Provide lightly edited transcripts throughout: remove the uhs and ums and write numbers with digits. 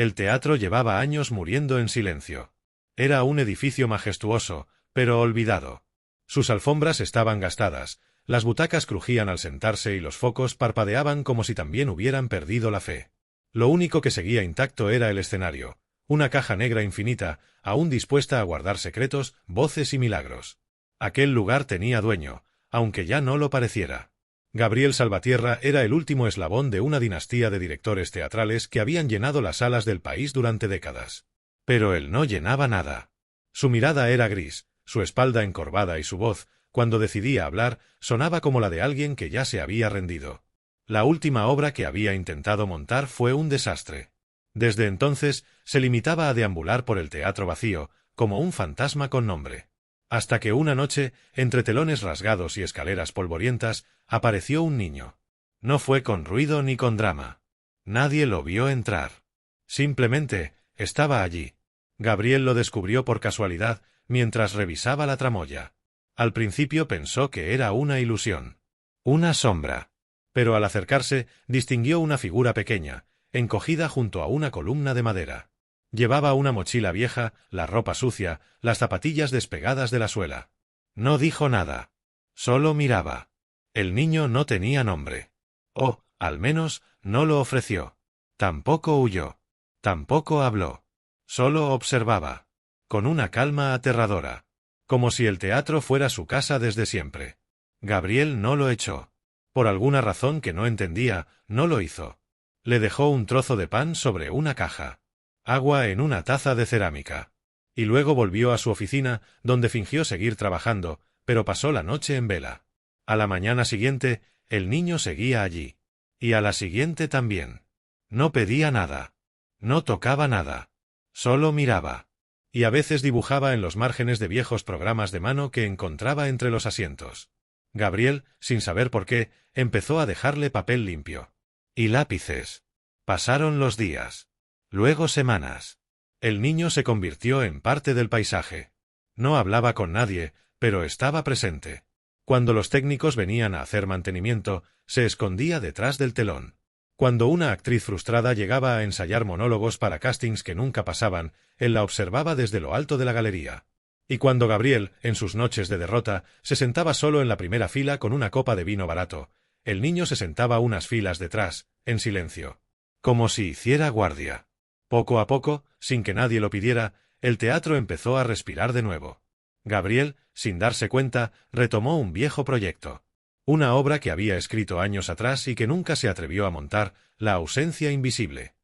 El teatro llevaba años muriendo en silencio. Era un edificio majestuoso, pero olvidado. Sus alfombras estaban gastadas, las butacas crujían al sentarse y los focos parpadeaban como si también hubieran perdido la fe. Lo único que seguía intacto era el escenario, una caja negra infinita, aún dispuesta a guardar secretos, voces y milagros. Aquel lugar tenía dueño, aunque ya no lo pareciera. Gabriel Salvatierra era el último eslabón de una dinastía de directores teatrales que habían llenado las salas del país durante décadas. Pero él no llenaba nada. Su mirada era gris, su espalda encorvada y su voz, cuando decidía hablar, sonaba como la de alguien que ya se había rendido. La última obra que había intentado montar fue un desastre. Desde entonces se limitaba a deambular por el teatro vacío, como un fantasma con nombre. Hasta que una noche, entre telones rasgados y escaleras polvorientas, apareció un niño. No fue con ruido ni con drama. Nadie lo vio entrar. Simplemente estaba allí. Gabriel lo descubrió por casualidad mientras revisaba la tramoya. Al principio pensó que era una ilusión. Una sombra. Pero al acercarse, distinguió una figura pequeña, encogida junto a una columna de madera. Llevaba una mochila vieja, la ropa sucia, las zapatillas despegadas de la suela. No dijo nada. Solo miraba. El niño no tenía nombre. O, al menos, no lo ofreció. Tampoco huyó. Tampoco habló. Solo observaba. Con una calma aterradora. Como si el teatro fuera su casa desde siempre. Gabriel no lo echó. Por alguna razón que no entendía, no lo hizo. Le dejó un trozo de pan sobre una caja. Agua en una taza de cerámica. Y luego volvió a su oficina, donde fingió seguir trabajando, pero pasó la noche en vela. A la mañana siguiente, el niño seguía allí. Y a la siguiente también. No pedía nada. No tocaba nada. Solo miraba. Y a veces dibujaba en los márgenes de viejos programas de mano que encontraba entre los asientos. Gabriel, sin saber por qué, empezó a dejarle papel limpio. Y lápices. Pasaron los días. Luego semanas. El niño se convirtió en parte del paisaje. No hablaba con nadie, pero estaba presente. Cuando los técnicos venían a hacer mantenimiento, se escondía detrás del telón. Cuando una actriz frustrada llegaba a ensayar monólogos para castings que nunca pasaban, él la observaba desde lo alto de la galería. Y cuando Gabriel, en sus noches de derrota, se sentaba solo en la primera fila con una copa de vino barato, el niño se sentaba unas filas detrás, en silencio. Como si hiciera guardia. Poco a poco, sin que nadie lo pidiera, el teatro empezó a respirar de nuevo. Gabriel, sin darse cuenta, retomó un viejo proyecto. Una obra que había escrito años atrás y que nunca se atrevió a montar, La ausencia invisible.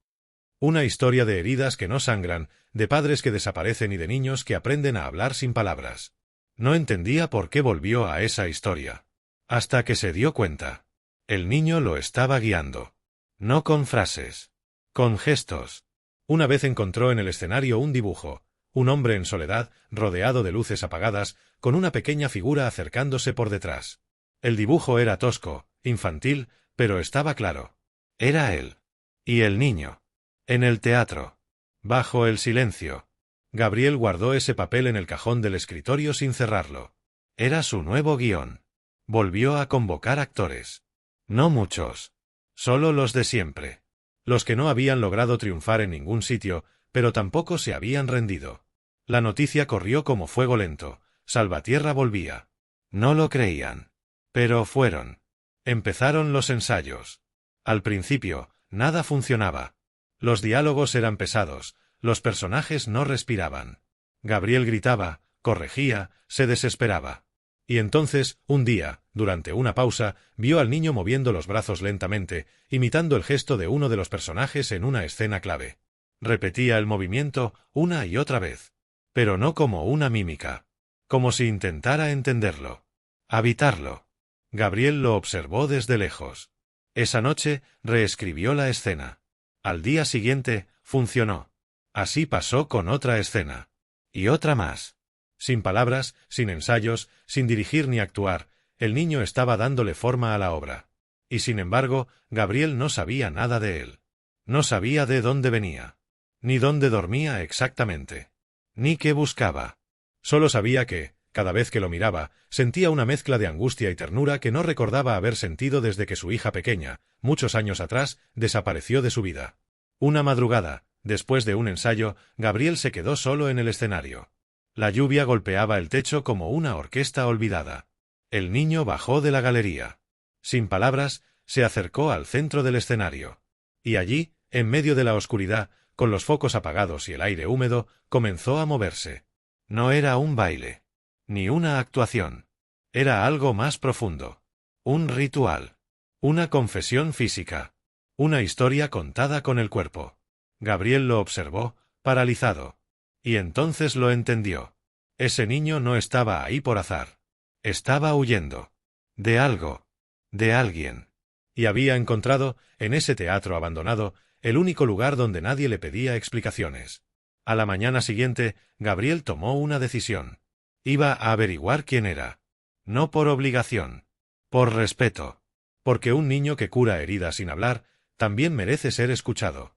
Una historia de heridas que no sangran, de padres que desaparecen y de niños que aprenden a hablar sin palabras. No entendía por qué volvió a esa historia. Hasta que se dio cuenta. El niño lo estaba guiando. No con frases. Con gestos. Una vez encontró en el escenario un dibujo, un hombre en soledad, rodeado de luces apagadas, con una pequeña figura acercándose por detrás. El dibujo era tosco, infantil, pero estaba claro. Era él. Y el niño. En el teatro. Bajo el silencio. Gabriel guardó ese papel en el cajón del escritorio sin cerrarlo. Era su nuevo guión. Volvió a convocar actores. No muchos. Solo los de siempre. Los que no habían logrado triunfar en ningún sitio, pero tampoco se habían rendido. La noticia corrió como fuego lento. Salvatierra volvía. No lo creían. Pero fueron. Empezaron los ensayos. Al principio, nada funcionaba. Los diálogos eran pesados, los personajes no respiraban. Gabriel gritaba, corregía, se desesperaba. Y entonces, un día, durante una pausa, vio al niño moviendo los brazos lentamente, imitando el gesto de uno de los personajes en una escena clave. Repetía el movimiento una y otra vez. Pero no como una mímica. Como si intentara entenderlo. Habitarlo. Gabriel lo observó desde lejos. Esa noche, reescribió la escena. Al día siguiente, funcionó. Así pasó con otra escena. Y otra más. Sin palabras, sin ensayos, sin dirigir ni actuar, el niño estaba dándole forma a la obra. Y sin embargo, Gabriel no sabía nada de él. No sabía de dónde venía. Ni dónde dormía exactamente. Ni qué buscaba. Solo sabía que, cada vez que lo miraba, sentía una mezcla de angustia y ternura que no recordaba haber sentido desde que su hija pequeña, muchos años atrás, desapareció de su vida. Una madrugada, Después de un ensayo, Gabriel se quedó solo en el escenario. La lluvia golpeaba el techo como una orquesta olvidada. El niño bajó de la galería. Sin palabras, se acercó al centro del escenario. Y allí, en medio de la oscuridad, con los focos apagados y el aire húmedo, comenzó a moverse. No era un baile, ni una actuación. Era algo más profundo. Un ritual. Una confesión física. Una historia contada con el cuerpo. Gabriel lo observó, paralizado. Y entonces lo entendió. Ese niño no estaba ahí por azar. Estaba huyendo. De algo. De alguien. Y había encontrado, en ese teatro abandonado, el único lugar donde nadie le pedía explicaciones. A la mañana siguiente, Gabriel tomó una decisión. Iba a averiguar quién era. No por obligación. Por respeto. Porque un niño que cura heridas sin hablar, también merece ser escuchado.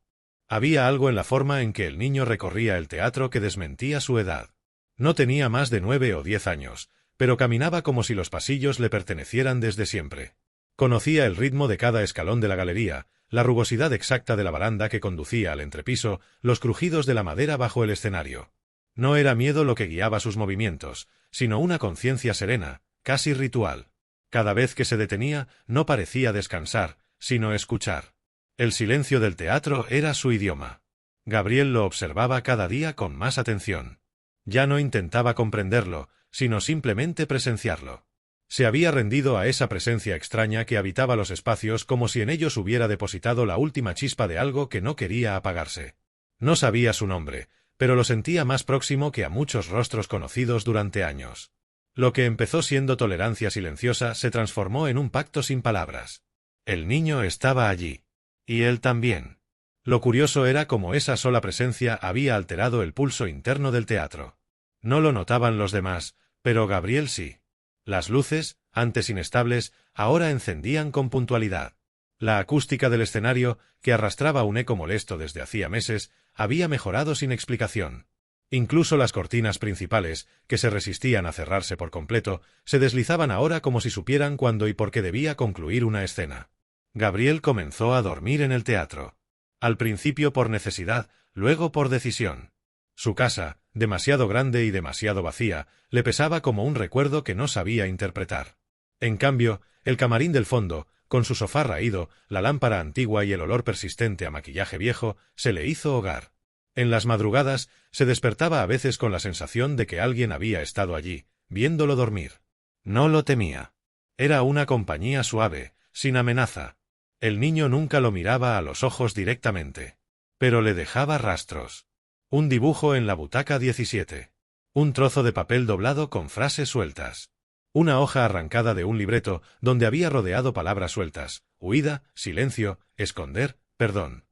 Había algo en la forma en que el niño recorría el teatro que desmentía su edad. No tenía más de 9 o 10 años, pero caminaba como si los pasillos le pertenecieran desde siempre. Conocía el ritmo de cada escalón de la galería, la rugosidad exacta de la baranda que conducía al entrepiso, los crujidos de la madera bajo el escenario. No era miedo lo que guiaba sus movimientos, sino una conciencia serena, casi ritual. Cada vez que se detenía, no parecía descansar, sino escuchar. El silencio del teatro era su idioma. Gabriel lo observaba cada día con más atención. Ya no intentaba comprenderlo, sino simplemente presenciarlo. Se había rendido a esa presencia extraña que habitaba los espacios como si en ellos hubiera depositado la última chispa de algo que no quería apagarse. No sabía su nombre, pero lo sentía más próximo que a muchos rostros conocidos durante años. Lo que empezó siendo tolerancia silenciosa se transformó en un pacto sin palabras. El niño estaba allí. Y él también. Lo curioso era cómo esa sola presencia había alterado el pulso interno del teatro. No lo notaban los demás, pero Gabriel sí. Las luces, antes inestables, ahora encendían con puntualidad. La acústica del escenario, que arrastraba un eco molesto desde hacía meses, había mejorado sin explicación. Incluso las cortinas principales, que se resistían a cerrarse por completo, se deslizaban ahora como si supieran cuándo y por qué debía concluir una escena. Gabriel comenzó a dormir en el teatro. Al principio por necesidad, luego por decisión. Su casa, demasiado grande y demasiado vacía, le pesaba como un recuerdo que no sabía interpretar. En cambio, el camarín del fondo, con su sofá raído, la lámpara antigua y el olor persistente a maquillaje viejo, se le hizo hogar. En las madrugadas, se despertaba a veces con la sensación de que alguien había estado allí, viéndolo dormir. No lo temía. Era una compañía suave, sin amenaza. El niño nunca lo miraba a los ojos directamente. Pero le dejaba rastros. Un dibujo en la butaca 17. Un trozo de papel doblado con frases sueltas. Una hoja arrancada de un libreto donde había rodeado palabras sueltas: huida, silencio, esconder, perdón.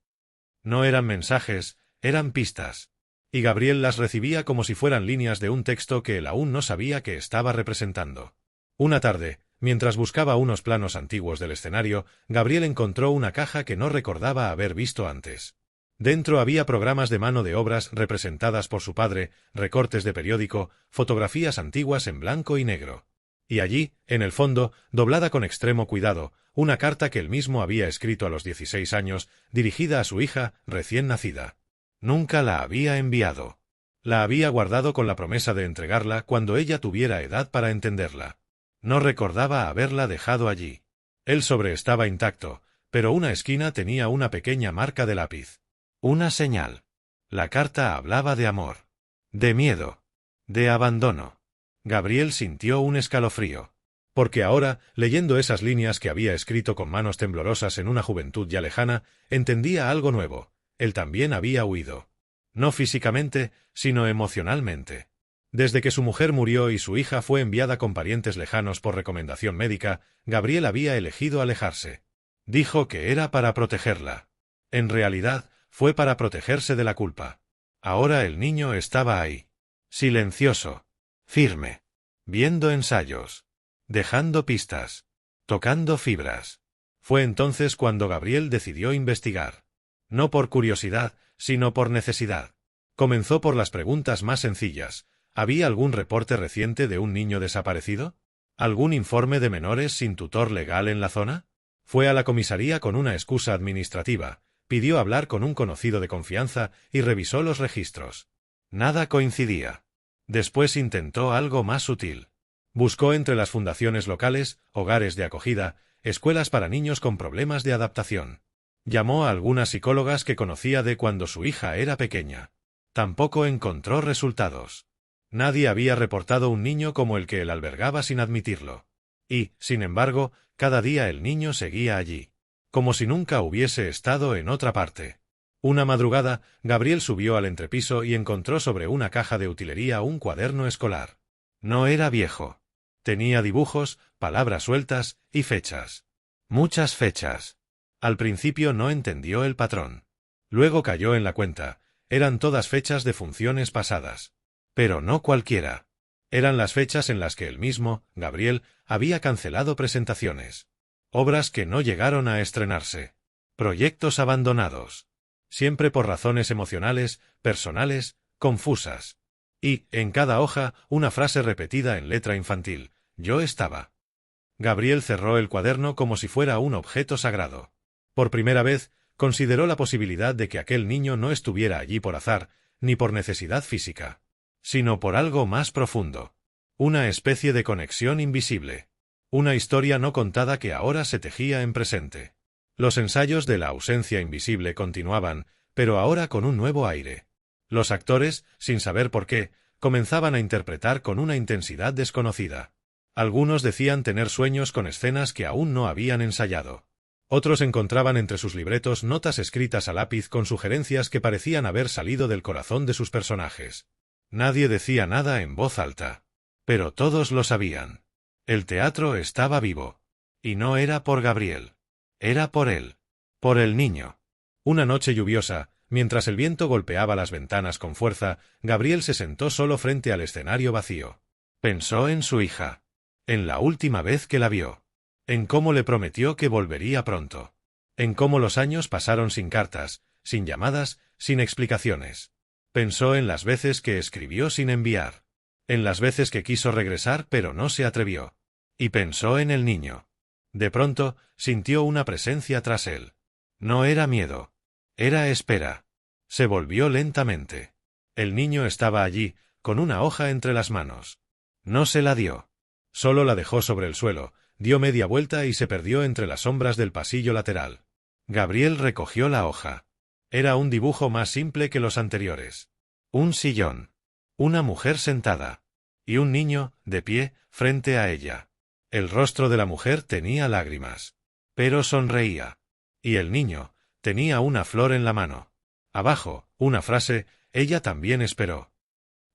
No eran mensajes, eran pistas. Y Gabriel las recibía como si fueran líneas de un texto que él aún no sabía que estaba representando. Una tarde, mientras buscaba unos planos antiguos del escenario, Gabriel encontró una caja que no recordaba haber visto antes. Dentro había programas de mano de obras representadas por su padre, recortes de periódico, fotografías antiguas en blanco y negro. Y allí, en el fondo, doblada con extremo cuidado, una carta que él mismo había escrito a los 16 años, dirigida a su hija, recién nacida. Nunca la había enviado. La había guardado con la promesa de entregarla cuando ella tuviera edad para entenderla. No recordaba haberla dejado allí. El sobre estaba intacto, pero una esquina tenía una pequeña marca de lápiz. Una señal. La carta hablaba de amor. De miedo. De abandono. Gabriel sintió un escalofrío. Porque ahora, leyendo esas líneas que había escrito con manos temblorosas en una juventud ya lejana, entendía algo nuevo. Él también había huido. No físicamente, sino emocionalmente. Desde que su mujer murió y su hija fue enviada con parientes lejanos por recomendación médica, Gabriel había elegido alejarse. Dijo que era para protegerla. En realidad, fue para protegerse de la culpa. Ahora el niño estaba ahí. Silencioso. Firme. Viendo ensayos. Dejando pistas. Tocando fibras. Fue entonces cuando Gabriel decidió investigar. No por curiosidad, sino por necesidad. Comenzó por las preguntas más sencillas. ¿Había algún reporte reciente de un niño desaparecido? ¿Algún informe de menores sin tutor legal en la zona? Fue a la comisaría con una excusa administrativa, pidió hablar con un conocido de confianza y revisó los registros. Nada coincidía. Después intentó algo más sutil. Buscó entre las fundaciones locales, hogares de acogida, escuelas para niños con problemas de adaptación. Llamó a algunas psicólogas que conocía de cuando su hija era pequeña. Tampoco encontró resultados. Nadie había reportado un niño como el que él albergaba sin admitirlo. Y, sin embargo, cada día el niño seguía allí, como si nunca hubiese estado en otra parte. Una madrugada, Gabriel subió al entrepiso y encontró sobre una caja de utilería un cuaderno escolar. No era viejo. Tenía dibujos, palabras sueltas y fechas. Muchas fechas. Al principio no entendió el patrón. Luego cayó en la cuenta. Eran todas fechas de funciones pasadas. Pero no cualquiera. Eran las fechas en las que él mismo, Gabriel, había cancelado presentaciones. Obras que no llegaron a estrenarse. Proyectos abandonados. Siempre por razones emocionales, personales, confusas. Y, en cada hoja, una frase repetida en letra infantil: yo estaba. Gabriel cerró el cuaderno como si fuera un objeto sagrado. Por primera vez, consideró la posibilidad de que aquel niño no estuviera allí por azar, ni por necesidad física, sino por algo más profundo. Una especie de conexión invisible. Una historia no contada que ahora se tejía en presente. Los ensayos de la ausencia invisible continuaban, pero ahora con un nuevo aire. Los actores, sin saber por qué, comenzaban a interpretar con una intensidad desconocida. Algunos decían tener sueños con escenas que aún no habían ensayado. Otros encontraban entre sus libretos notas escritas a lápiz con sugerencias que parecían haber salido del corazón de sus personajes. Nadie decía nada en voz alta. Pero todos lo sabían. El teatro estaba vivo. Y no era por Gabriel. Era por él. Por el niño. Una noche lluviosa, mientras el viento golpeaba las ventanas con fuerza, Gabriel se sentó solo frente al escenario vacío. Pensó en su hija. En la última vez que la vio. En cómo le prometió que volvería pronto. En cómo los años pasaron sin cartas, sin llamadas, sin explicaciones. Pensó en las veces que escribió sin enviar. En las veces que quiso regresar pero no se atrevió. Y pensó en el niño. De pronto, sintió una presencia tras él. No era miedo. Era espera. Se volvió lentamente. El niño estaba allí, con una hoja entre las manos. No se la dio. Solo la dejó sobre el suelo, dio media vuelta y se perdió entre las sombras del pasillo lateral. Gabriel recogió la hoja. Era un dibujo más simple que los anteriores. Un sillón. Una mujer sentada. Y un niño, de pie, frente a ella. El rostro de la mujer tenía lágrimas. Pero sonreía. Y el niño tenía una flor en la mano. Abajo, una frase: ella también esperó.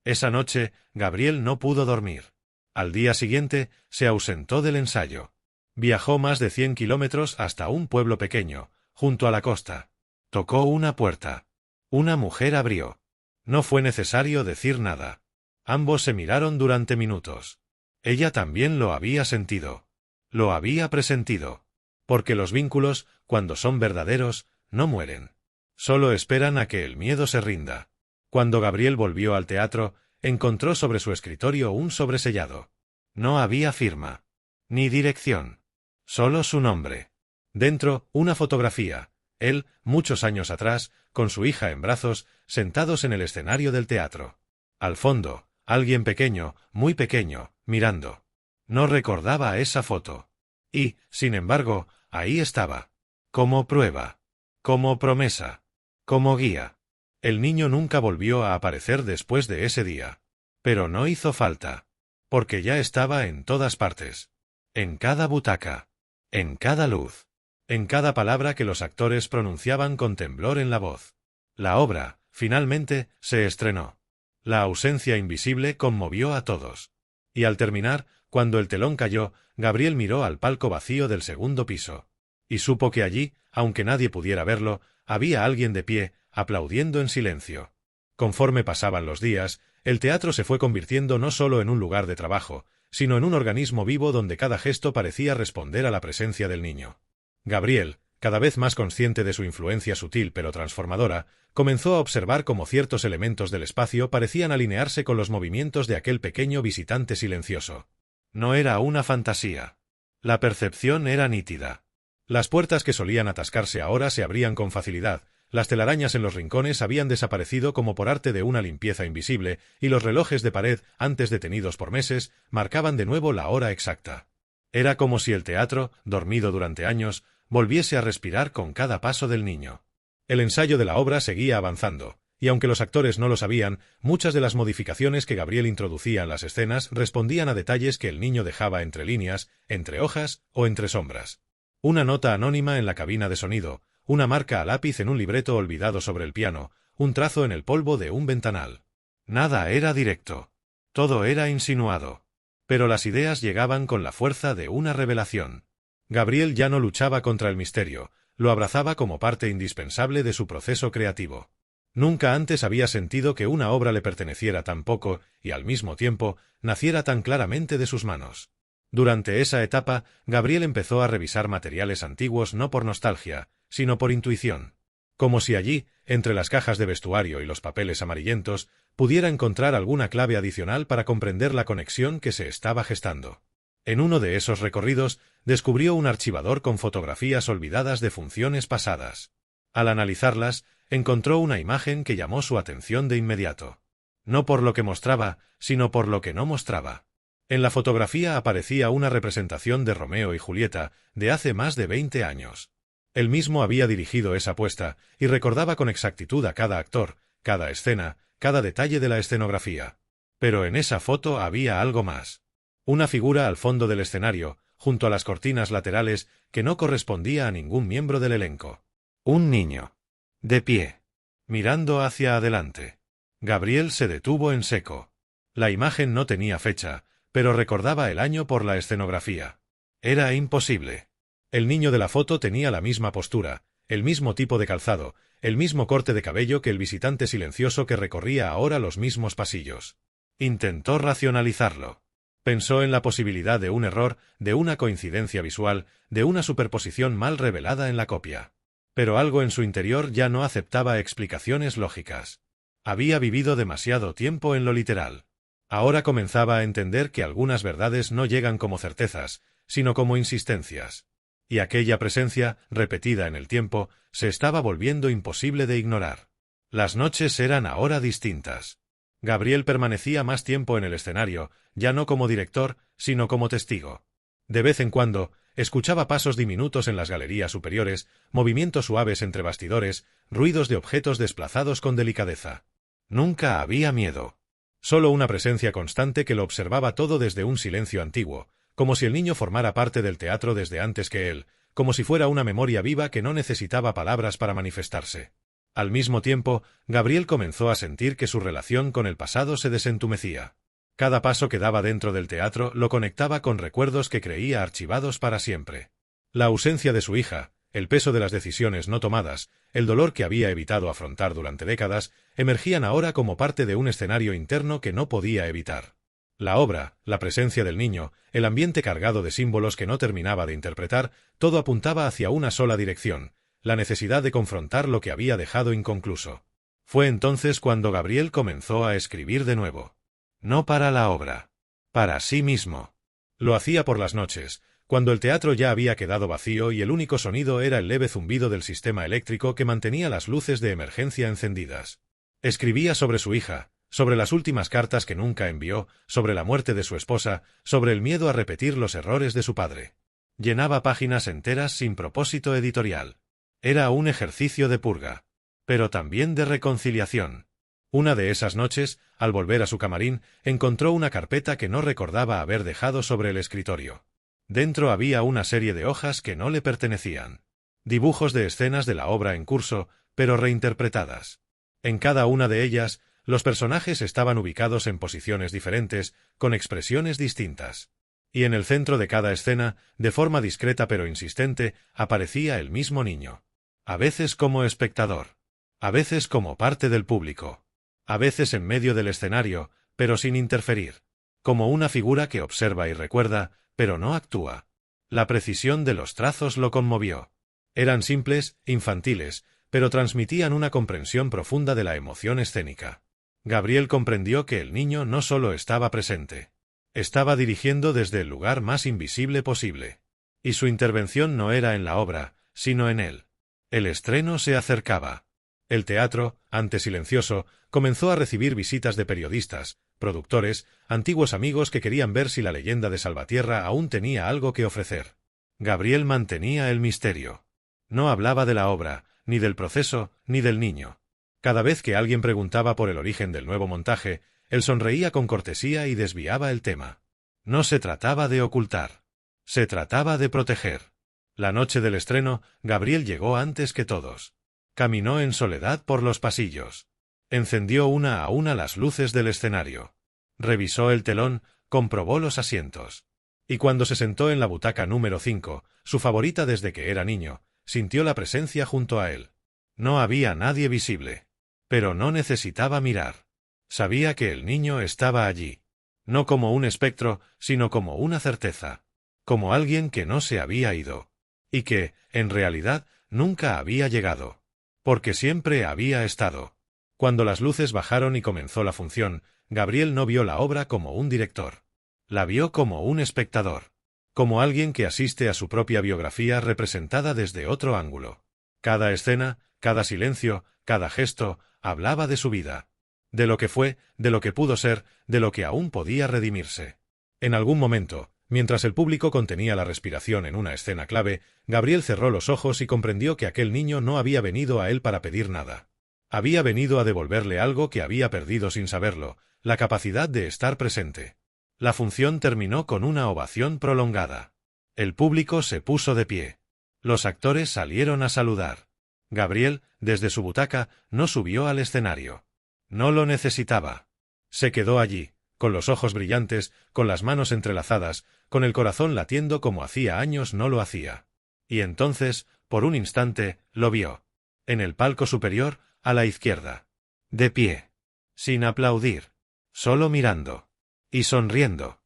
Esa noche, Gabriel no pudo dormir. Al día siguiente, se ausentó del ensayo. Viajó más de 100 kilómetros hasta un pueblo pequeño, junto a la costa. Tocó una puerta. Una mujer abrió. No fue necesario decir nada. Ambos se miraron durante minutos. Ella también lo había sentido. Lo había presentido. Porque los vínculos, cuando son verdaderos, no mueren. Solo esperan a que el miedo se rinda. Cuando Gabriel volvió al teatro, encontró sobre su escritorio un sobresellado. No había firma. Ni dirección. Solo su nombre. Dentro, una fotografía. Él, muchos años atrás, con su hija en brazos, sentados en el escenario del teatro. Al fondo, alguien pequeño, muy pequeño, mirando. No recordaba esa foto. Y, sin embargo, ahí estaba. Como prueba. Como promesa. Como guía. El niño nunca volvió a aparecer después de ese día. Pero no hizo falta. Porque ya estaba en todas partes. En cada butaca. En cada luz. En cada palabra que los actores pronunciaban con temblor en la voz. La obra, finalmente, se estrenó. La ausencia invisible conmovió a todos. Y al terminar, cuando el telón cayó, Gabriel miró al palco vacío del segundo piso. Y supo que allí, aunque nadie pudiera verlo, había alguien de pie, aplaudiendo en silencio. Conforme pasaban los días, el teatro se fue convirtiendo no solo en un lugar de trabajo, sino en un organismo vivo donde cada gesto parecía responder a la presencia del niño. Gabriel, cada vez más consciente de su influencia sutil pero transformadora, comenzó a observar cómo ciertos elementos del espacio parecían alinearse con los movimientos de aquel pequeño visitante silencioso. No era una fantasía. La percepción era nítida. Las puertas que solían atascarse ahora se abrían con facilidad, las telarañas en los rincones habían desaparecido como por arte de una limpieza invisible, y los relojes de pared, antes detenidos por meses, marcaban de nuevo la hora exacta. Era como si el teatro, dormido durante años, volviese a respirar con cada paso del niño. El ensayo de la obra seguía avanzando, y aunque los actores no lo sabían, muchas de las modificaciones que Gabriel introducía en las escenas respondían a detalles que el niño dejaba entre líneas, entre hojas o entre sombras. Una nota anónima en la cabina de sonido, una marca a lápiz en un libreto olvidado sobre el piano, un trazo en el polvo de un ventanal. Nada era directo. Todo era insinuado. Pero las ideas llegaban con la fuerza de una revelación. Gabriel ya no luchaba contra el misterio, lo abrazaba como parte indispensable de su proceso creativo. Nunca antes había sentido que una obra le perteneciera tan poco y, al mismo tiempo, naciera tan claramente de sus manos. Durante esa etapa, Gabriel empezó a revisar materiales antiguos no por nostalgia, sino por intuición. Como si allí, entre las cajas de vestuario y los papeles amarillentos, pudiera encontrar alguna clave adicional para comprender la conexión que se estaba gestando. En uno de esos recorridos, descubrió un archivador con fotografías olvidadas de funciones pasadas. Al analizarlas, encontró una imagen que llamó su atención de inmediato. No por lo que mostraba, sino por lo que no mostraba. En la fotografía aparecía una representación de Romeo y Julieta, de hace más de 20 años. Él mismo había dirigido esa puesta, y recordaba con exactitud a cada actor, cada escena, cada detalle de la escenografía. Pero en esa foto había algo más. Una figura al fondo del escenario, junto a las cortinas laterales, que no correspondía a ningún miembro del elenco. Un niño. De pie. Mirando hacia adelante. Gabriel se detuvo en seco. La imagen no tenía fecha, pero recordaba el año por la escenografía. Era imposible. El niño de la foto tenía la misma postura, el mismo tipo de calzado, el mismo corte de cabello que el visitante silencioso que recorría ahora los mismos pasillos. Intentó racionalizarlo. Pensó en la posibilidad de un error, de una coincidencia visual, de una superposición mal revelada en la copia. Pero algo en su interior ya no aceptaba explicaciones lógicas. Había vivido demasiado tiempo en lo literal. Ahora comenzaba a entender que algunas verdades no llegan como certezas, sino como insistencias. Y aquella presencia, repetida en el tiempo, se estaba volviendo imposible de ignorar. Las noches eran ahora distintas. Gabriel permanecía más tiempo en el escenario, ya no como director, sino como testigo. De vez en cuando, escuchaba pasos diminutos en las galerías superiores, movimientos suaves entre bastidores, ruidos de objetos desplazados con delicadeza. Nunca había miedo. Solo una presencia constante que lo observaba todo desde un silencio antiguo, como si el niño formara parte del teatro desde antes que él, como si fuera una memoria viva que no necesitaba palabras para manifestarse. Al mismo tiempo, Gabriel comenzó a sentir que su relación con el pasado se desentumecía. Cada paso que daba dentro del teatro lo conectaba con recuerdos que creía archivados para siempre. La ausencia de su hija, el peso de las decisiones no tomadas, el dolor que había evitado afrontar durante décadas, emergían ahora como parte de un escenario interno que no podía evitar. La obra, la presencia del niño, el ambiente cargado de símbolos que no terminaba de interpretar, todo apuntaba hacia una sola dirección, la necesidad de confrontar lo que había dejado inconcluso. Fue entonces cuando Gabriel comenzó a escribir de nuevo. No para la obra. Para sí mismo. Lo hacía por las noches, cuando el teatro ya había quedado vacío y el único sonido era el leve zumbido del sistema eléctrico que mantenía las luces de emergencia encendidas. Escribía sobre su hija, sobre las últimas cartas que nunca envió, sobre la muerte de su esposa, sobre el miedo a repetir los errores de su padre. Llenaba páginas enteras sin propósito editorial. Era un ejercicio de purga, pero también de reconciliación. Una de esas noches, al volver a su camarín, encontró una carpeta que no recordaba haber dejado sobre el escritorio. Dentro había una serie de hojas que no le pertenecían. Dibujos de escenas de la obra en curso, pero reinterpretadas. En cada una de ellas, los personajes estaban ubicados en posiciones diferentes, con expresiones distintas. Y en el centro de cada escena, de forma discreta pero insistente, aparecía el mismo niño. A veces como espectador. A veces como parte del público. A veces en medio del escenario, pero sin interferir. Como una figura que observa y recuerda, pero no actúa. La precisión de los trazos lo conmovió. Eran simples, infantiles, pero transmitían una comprensión profunda de la emoción escénica. Gabriel comprendió que el niño no solo estaba presente. Estaba dirigiendo desde el lugar más invisible posible. Y su intervención no era en la obra, sino en él. El estreno se acercaba. El teatro, antes silencioso, comenzó a recibir visitas de periodistas, productores, antiguos amigos que querían ver si la leyenda de Salvatierra aún tenía algo que ofrecer. Gabriel mantenía el misterio. No hablaba de la obra, ni del proceso, ni del niño. Cada vez que alguien preguntaba por el origen del nuevo montaje, él sonreía con cortesía y desviaba el tema. No se trataba de ocultar. Se trataba de proteger. La noche del estreno, Gabriel llegó antes que todos. Caminó en soledad por los pasillos. Encendió una a una las luces del escenario. Revisó el telón, comprobó los asientos. Y cuando se sentó en la butaca número 5, su favorita desde que era niño, sintió la presencia junto a él. No había nadie visible. Pero no necesitaba mirar. Sabía que el niño estaba allí. No como un espectro, sino como una certeza. Como alguien que no se había ido. Y que, en realidad, nunca había llegado. Porque siempre había estado. Cuando las luces bajaron y comenzó la función, Gabriel no vio la obra como un director. La vio como un espectador. Como alguien que asiste a su propia biografía representada desde otro ángulo. Cada escena, cada silencio, cada gesto, hablaba de su vida. De lo que fue, de lo que pudo ser, de lo que aún podía redimirse. En algún momento, mientras el público contenía la respiración en una escena clave, Gabriel cerró los ojos y comprendió que aquel niño no había venido a él para pedir nada. Había venido a devolverle algo que había perdido sin saberlo, la capacidad de estar presente. La función terminó con una ovación prolongada. El público se puso de pie. Los actores salieron a saludar. Gabriel, desde su butaca, no subió al escenario. No lo necesitaba. Se quedó allí, con los ojos brillantes, con las manos entrelazadas, con el corazón latiendo como hacía años no lo hacía. Y entonces, por un instante, lo vio. En el palco superior, a la izquierda. De pie. Sin aplaudir. Solo mirando. Y sonriendo.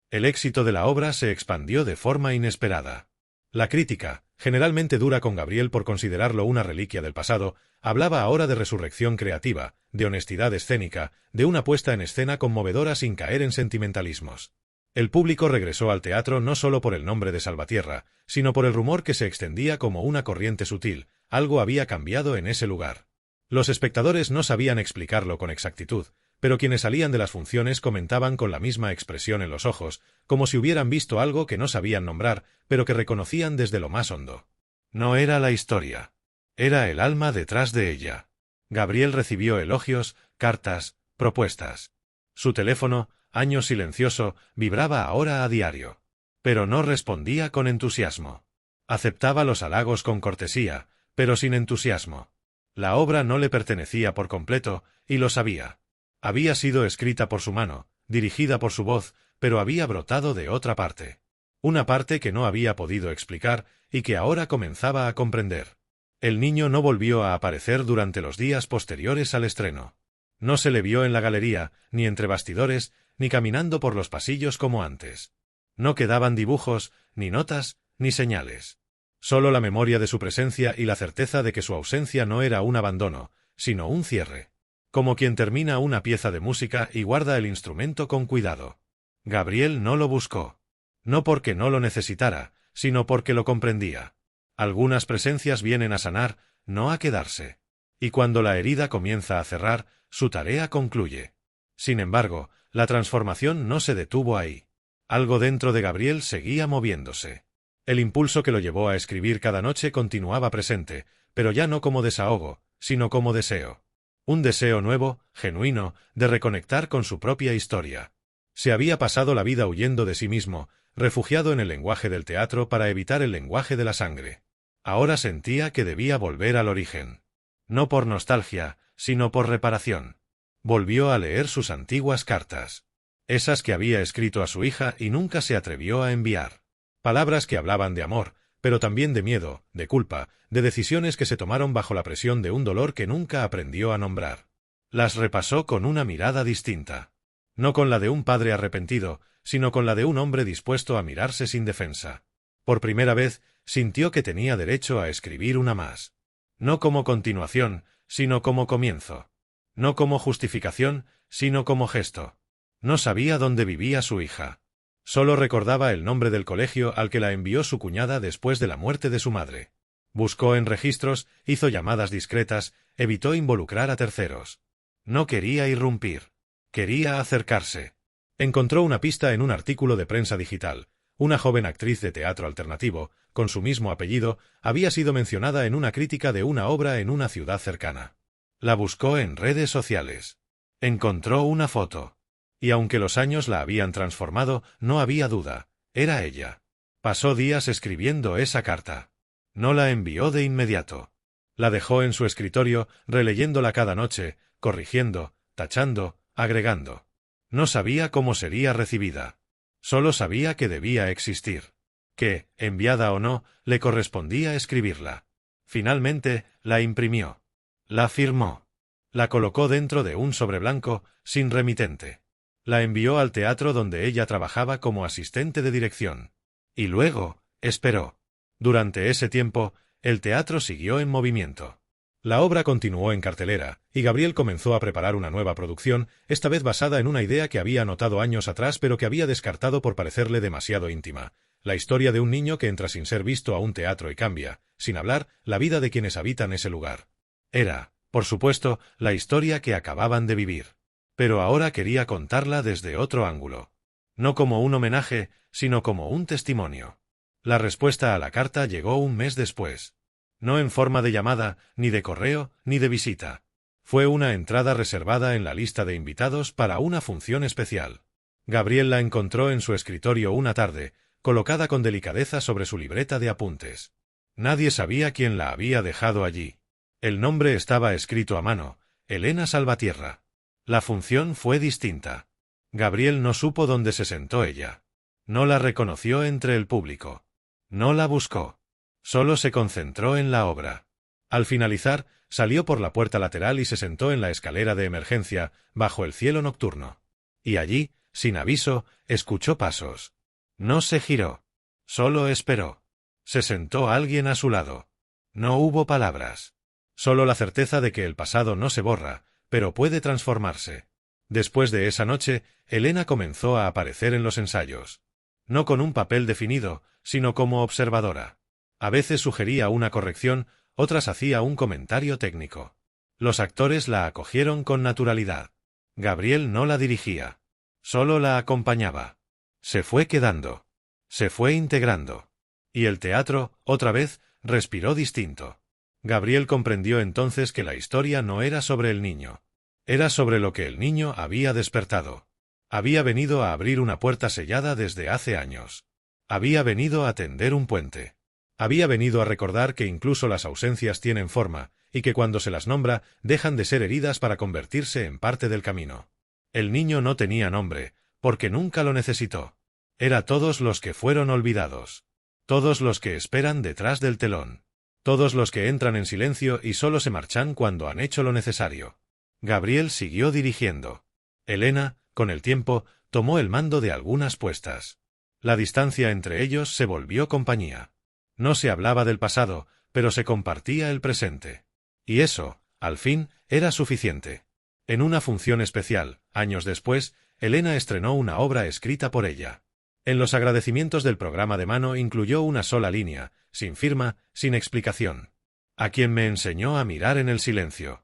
El éxito de la obra se expandió de forma inesperada. La crítica, generalmente dura con Gabriel por considerarlo una reliquia del pasado, hablaba ahora de resurrección creativa, de honestidad escénica, de una puesta en escena conmovedora sin caer en sentimentalismos. El público regresó al teatro no solo por el nombre de Salvatierra, sino por el rumor que se extendía como una corriente sutil, algo había cambiado en ese lugar. Los espectadores no sabían explicarlo con exactitud, pero quienes salían de las funciones comentaban con la misma expresión en los ojos, como si hubieran visto algo que no sabían nombrar, pero que reconocían desde lo más hondo. No era la historia. Era el alma detrás de ella. Gabriel recibió elogios, cartas, propuestas. Su teléfono, año silencioso, vibraba ahora a diario. Pero no respondía con entusiasmo. Aceptaba los halagos con cortesía, pero sin entusiasmo. La obra no le pertenecía por completo, y lo sabía. Había sido escrita por su mano, dirigida por su voz, pero había brotado de otra parte. Una parte que no había podido explicar y que ahora comenzaba a comprender. El niño no volvió a aparecer durante los días posteriores al estreno. No se le vio en la galería, ni entre bastidores, ni caminando por los pasillos como antes. No quedaban dibujos, ni notas, ni señales. Solo la memoria de su presencia y la certeza de que su ausencia no era un abandono, sino un cierre. Como quien termina una pieza de música y guarda el instrumento con cuidado. Gabriel no lo buscó. No porque no lo necesitara, sino porque lo comprendía. Algunas presencias vienen a sanar, no a quedarse. Y cuando la herida comienza a cerrar, su tarea concluye. Sin embargo, la transformación no se detuvo ahí. Algo dentro de Gabriel seguía moviéndose. El impulso que lo llevó a escribir cada noche continuaba presente, pero ya no como desahogo, sino como deseo. Un deseo nuevo, genuino, de reconectar con su propia historia. Se había pasado la vida huyendo de sí mismo, refugiado en el lenguaje del teatro para evitar el lenguaje de la sangre. Ahora sentía que debía volver al origen. No por nostalgia, sino por reparación. Volvió a leer sus antiguas cartas. Esas que había escrito a su hija y nunca se atrevió a enviar. Palabras que hablaban de amor, pero también de miedo, de culpa, de decisiones que se tomaron bajo la presión de un dolor que nunca aprendió a nombrar. Las repasó con una mirada distinta. No con la de un padre arrepentido, sino con la de un hombre dispuesto a mirarse sin defensa. Por primera vez, sintió que tenía derecho a escribir una más. No como continuación, sino como comienzo. No como justificación, sino como gesto. No sabía dónde vivía su hija. Solo recordaba el nombre del colegio al que la envió su cuñada después de la muerte de su madre. Buscó en registros, hizo llamadas discretas, evitó involucrar a terceros. No quería irrumpir. Quería acercarse. Encontró una pista en un artículo de prensa digital. Una joven actriz de teatro alternativo, con su mismo apellido, había sido mencionada en una crítica de una obra en una ciudad cercana. La buscó en redes sociales. Encontró una foto. Y aunque los años la habían transformado, no había duda. Era ella. Pasó días escribiendo esa carta. No la envió de inmediato. La dejó en su escritorio, releyéndola cada noche, corrigiendo, tachando, agregando. No sabía cómo sería recibida. Solo sabía que debía existir. Que, enviada o no, le correspondía escribirla. Finalmente, la imprimió. La firmó. La colocó dentro de un sobre blanco, sin remitente. La envió al teatro donde ella trabajaba como asistente de dirección. Y luego, esperó. Durante ese tiempo, el teatro siguió en movimiento. La obra continuó en cartelera, y Gabriel comenzó a preparar una nueva producción, esta vez basada en una idea que había anotado años atrás pero que había descartado por parecerle demasiado íntima. La historia de un niño que entra sin ser visto a un teatro y cambia, sin hablar, la vida de quienes habitan ese lugar. Era, por supuesto, la historia que acababan de vivir. Pero ahora quería contarla desde otro ángulo. No como un homenaje, sino como un testimonio. La respuesta a la carta llegó un mes después. No en forma de llamada, ni de correo, ni de visita. Fue una entrada reservada en la lista de invitados para una función especial. Gabriel la encontró en su escritorio una tarde, colocada con delicadeza sobre su libreta de apuntes. Nadie sabía quién la había dejado allí. El nombre estaba escrito a mano, Elena Salvatierra. La función fue distinta. Gabriel no supo dónde se sentó ella. No la reconoció entre el público. No la buscó. Solo se concentró en la obra. Al finalizar, salió por la puerta lateral y se sentó en la escalera de emergencia, bajo el cielo nocturno. Y allí, sin aviso, escuchó pasos. No se giró. Solo esperó. Se sentó alguien a su lado. No hubo palabras. Solo la certeza de que el pasado no se borra, pero puede transformarse. Después de esa noche, Elena comenzó a aparecer en los ensayos. No con un papel definido, sino como observadora. A veces sugería una corrección, otras hacía un comentario técnico. Los actores la acogieron con naturalidad. Gabriel no la dirigía. Solo la acompañaba. Se fue quedando. Se fue integrando. Y el teatro, otra vez, respiró distinto. Gabriel comprendió entonces que la historia no era sobre el niño. Era sobre lo que el niño había despertado. Había venido a abrir una puerta sellada desde hace años. Había venido a tender un puente. Había venido a recordar que incluso las ausencias tienen forma, y que cuando se las nombra, dejan de ser heridas para convertirse en parte del camino. El niño no tenía nombre, porque nunca lo necesitó. Era todos los que fueron olvidados. Todos los que esperan detrás del telón. Todos los que entran en silencio y solo se marchan cuando han hecho lo necesario. Gabriel siguió dirigiendo. Elena, con el tiempo, tomó el mando de algunas puestas. La distancia entre ellos se volvió compañía. No se hablaba del pasado, pero se compartía el presente. Y eso, al fin, era suficiente. En una función especial, años después, Elena estrenó una obra escrita por ella. En los agradecimientos del programa de mano incluyó una sola línea, sin firma, sin explicación. A quien me enseñó a mirar en el silencio.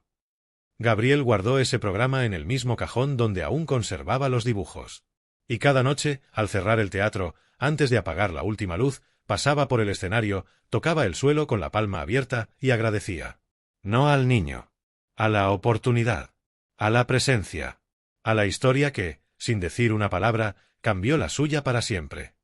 Gabriel guardó ese programa en el mismo cajón donde aún conservaba los dibujos. Y cada noche, al cerrar el teatro, antes de apagar la última luz, pasaba por el escenario, tocaba el suelo con la palma abierta y agradecía. No al niño. A la oportunidad. A la presencia. A la historia que, sin decir una palabra, cambió la suya para siempre.